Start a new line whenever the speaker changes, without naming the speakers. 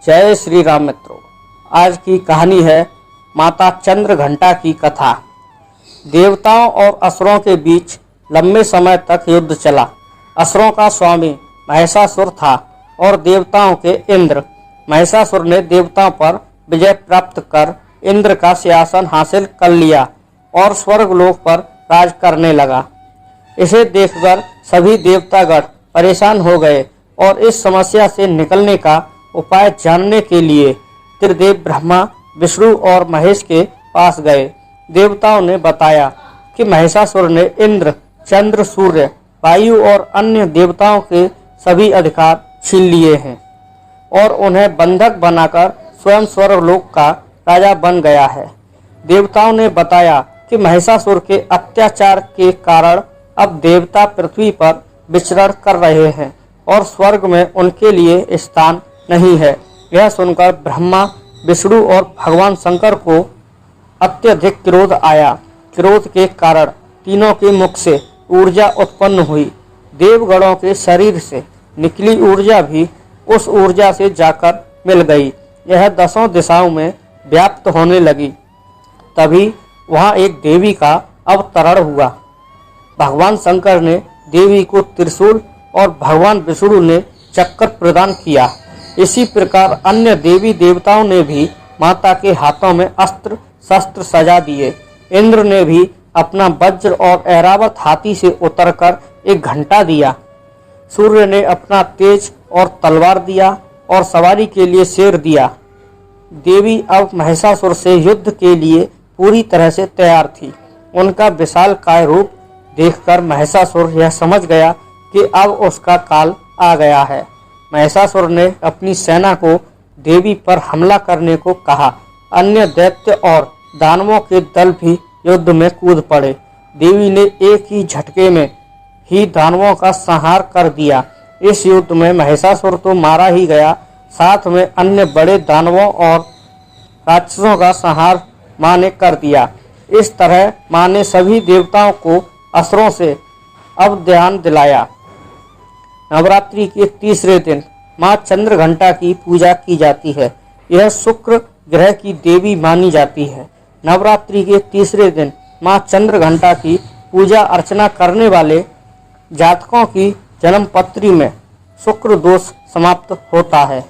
जय श्री राम मित्रों। आज की कहानी है माता चंद्रघंटा की कथा। देवताओं और असुरों के बीच लंबे समय तक युद्ध चला। असुरों का स्वामी महिषासुर था और देवताओं के इंद्र। महिषासुर ने देवताओं पर विजय प्राप्त कर इंद्र का सिंहासन हासिल कर लिया और स्वर्गलोक पर राज करने लगा। इसे देखकर सभी देवतागण परेशान हो गए और इस समस्या से निकलने का उपाय जानने के लिए त्रिदेव ब्रह्मा, विष्णु और महेश के पास गए। देवताओं ने बताया कि महिषासुर ने इंद्र, चंद्र, सूर्य, वायु और अन्य देवताओं के सभी अधिकार छीन लिए हैं और उन्हें बंधक बनाकर स्वयं स्वर्गलोक का राजा बन गया है। देवताओं ने बताया कि महिषासुर के अत्याचार के कारण अब देवता पृथ्वी पर विचरण कर रहे हैं और स्वर्ग में उनके लिए स्थान नहीं है। यह सुनकर ब्रह्मा, विष्णु और भगवान शंकर को अत्यधिक क्रोध आया। क्रोध के कारण तीनों के मुख से ऊर्जा उत्पन्न हुई। देवगणों के शरीर से निकली ऊर्जा भी उस ऊर्जा से जाकर मिल गई। यह दसों दिशाओं में व्याप्त होने लगी। तभी वहां एक देवी का अवतरण हुआ। भगवान शंकर ने देवी को त्रिशूल और भगवान विष्णु ने चक्र प्रदान किया। इसी प्रकार अन्य देवी देवताओं ने भी माता के हाथों में अस्त्र शस्त्र सजा दिए। इंद्र ने भी अपना वज्र और ऐरावत हाथी से उतरकर एक घंटा दिया। सूर्य ने अपना तेज और तलवार दिया और सवारी के लिए शेर दिया। देवी अब महिषासुर से युद्ध के लिए पूरी तरह से तैयार थी। उनका विशालकाय रूप देखकर महिषासुर यह समझ गया कि अब उसका काल आ गया है। महिषासुर ने अपनी सेना को देवी पर हमला करने को कहा। अन्य दैत्य और दानवों के दल भी युद्ध में कूद पड़े। देवी ने एक ही झटके में ही दानवों का संहार कर दिया। इस युद्ध में महिषासुर तो मारा ही गया, साथ में अन्य बड़े दानवों और राक्षसों का संहार मां ने कर दिया। इस तरह मां ने सभी देवताओं को असुरों से अब ध्यान दिलाया। नवरात्रि के तीसरे दिन मां चंद्रघंटा की पूजा की जाती है। यह शुक्र ग्रह की देवी मानी जाती है। नवरात्रि के तीसरे दिन मां चंद्रघंटा की पूजा अर्चना करने वाले जातकों की जन्मपत्री में शुक्र दोष समाप्त होता है।